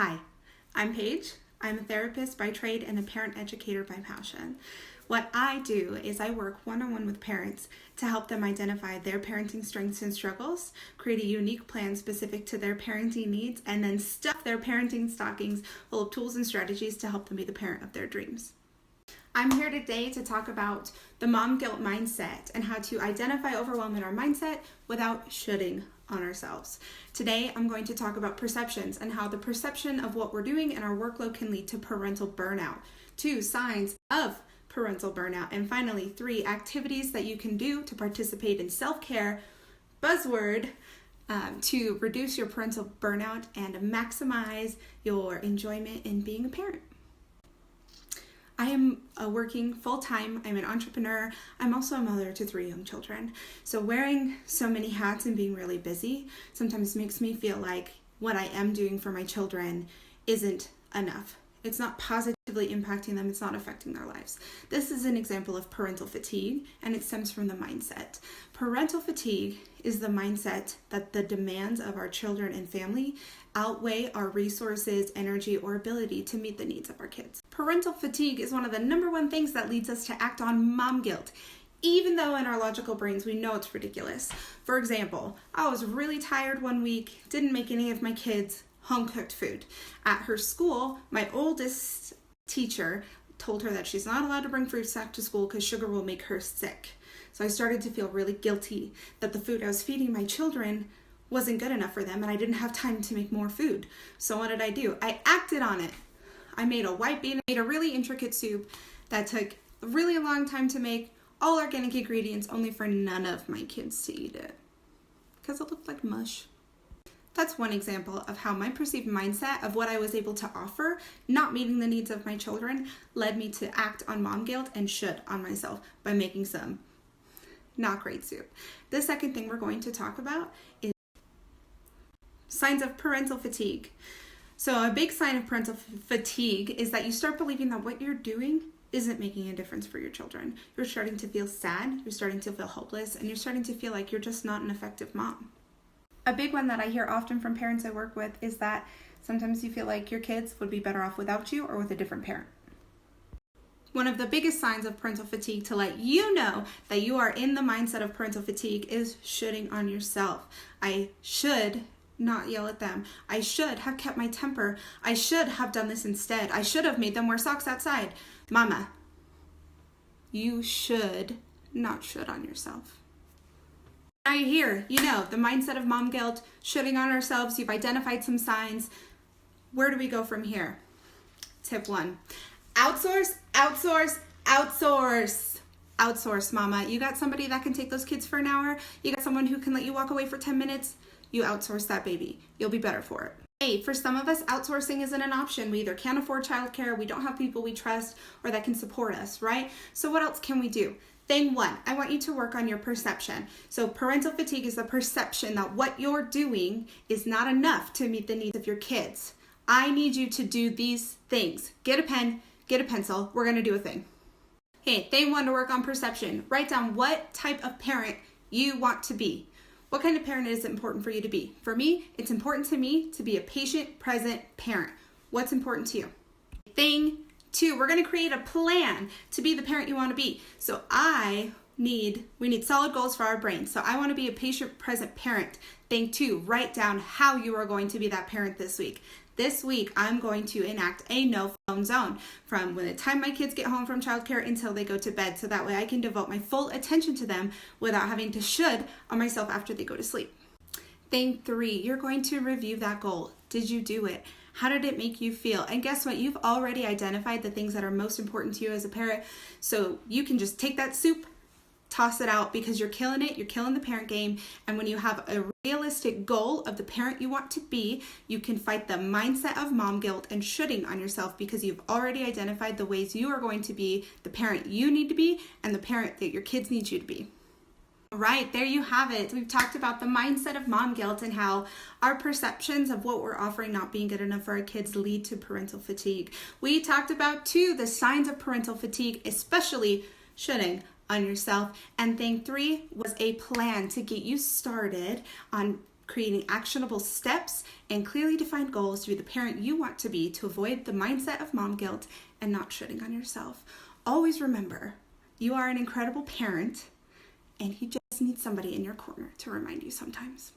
Hi, I'm Paige. I'm a therapist by trade and a parent educator by passion. What I do is I work one-on-one with parents to help them identify their parenting strengths and struggles, create a unique plan specific to their parenting needs, and then stuff their parenting stockings full of tools and strategies to help them be the parent of their dreams. I'm here today to talk about the mom guilt mindset and how to identify overwhelm in our mindset without shoulding on ourselves. Today, I'm going to talk about perceptions and how the perception of what we're doing in our workload can lead to parental burnout. 2 signs of parental burnout. And finally, 3 activities that you can do to participate in self-care, buzzword, to reduce your parental burnout and maximize your enjoyment in being a parent. I am working full-time. I'm an entrepreneur. I'm also a mother to 3 young children. So wearing so many hats and being really busy sometimes makes me feel like what I am doing for my children isn't enough. It's not positively impacting them. It's not affecting their lives. This is an example of parental fatigue, and it stems from the mindset. Parental fatigue is the mindset that the demands of our children and family outweigh our resources, energy, or ability to meet the needs of our kids. Parental fatigue is one of the number 1 things that leads us to act on mom guilt, even though in our logical brains we know it's ridiculous. For example, I was really tired one week, didn't make any of my kids home-cooked food. At her school, my oldest teacher told her that she's not allowed to bring fruits back to school because sugar will make her sick. So I started to feel really guilty that the food I was feeding my children wasn't good enough for them and I didn't have time to make more food. So what did I do? I acted on it. I made a white bean, made a really intricate soup that took a really long time to make, all organic ingredients, only for none of my kids to eat it because it looked like mush. That's one example of how my perceived mindset of what I was able to offer, not meeting the needs of my children, led me to act on mom guilt and should on myself by making some not great soup. The second thing we're going to talk about is signs of parental fatigue. So a big sign of parental fatigue is that you start believing that what you're doing isn't making a difference for your children. You're starting to feel sad, you're starting to feel hopeless, and you're starting to feel like you're just not an effective mom. A big one that I hear often from parents I work with is that sometimes you feel like your kids would be better off without you or with a different parent. One of the biggest signs of parental fatigue to let you know that you are in the mindset of parental fatigue is shoulding on yourself. I should not yell at them. I should have kept my temper. I should have done this instead. I should have made them wear socks outside. Mama, you should not should on yourself. Now you're here, you know, the mindset of mom guilt, shoulding on ourselves, you've identified some signs. Where do we go from here? Tip 1, outsource, outsource, outsource. Outsource, mama. You got somebody that can take those kids for an hour? You got someone who can let you walk away for 10 minutes? You outsource that baby. You'll be better for it. Hey, for some of us, outsourcing isn't an option. We either can't afford childcare, we don't have people we trust, or that can support us, right? So what else can we do? Thing 1, I want you to work on your perception. So parental fatigue is the perception that what you're doing is not enough to meet the needs of your kids. I need you to do these things. Get a pen, get a pencil, we're gonna do a thing. Hey, thing 1 to work on perception. Write down what type of parent you want to be. What kind of parent is important for you to be? For me, it's important to me to be a patient, present parent. What's important to you? Thing 2, we're going to create a plan to be the parent you want to be. So we need solid goals for our brain. So I want to be a patient, present parent. Thing 2, write down how you are going to be that parent this week. This week, I'm going to enact a no phone zone from when the time my kids get home from childcare until they go to bed. So that way I can devote my full attention to them without having to should on myself after they go to sleep. Thing 3, you're going to review that goal. Did you do it? How did it make you feel? And guess what? You've already identified the things that are most important to you as a parent. So you can just take that soup, toss it out because you're killing it. You're killing the parent game. And when you have a realistic goal of the parent you want to be, you can fight the mindset of mom guilt and shoulding on yourself because you've already identified the ways you are going to be the parent you need to be and the parent that your kids need you to be. All right, there you have it. We've talked about the mindset of mom guilt and how our perceptions of what we're offering not being good enough for our kids lead to parental fatigue. We talked about, too, the signs of parental fatigue, especially shoulding on yourself. And thing 3 was a plan to get you started on creating actionable steps and clearly defined goals to be the parent you want to be to avoid the mindset of mom guilt and not shitting on yourself. Always remember, you are an incredible parent and you just need somebody in your corner to remind you sometimes.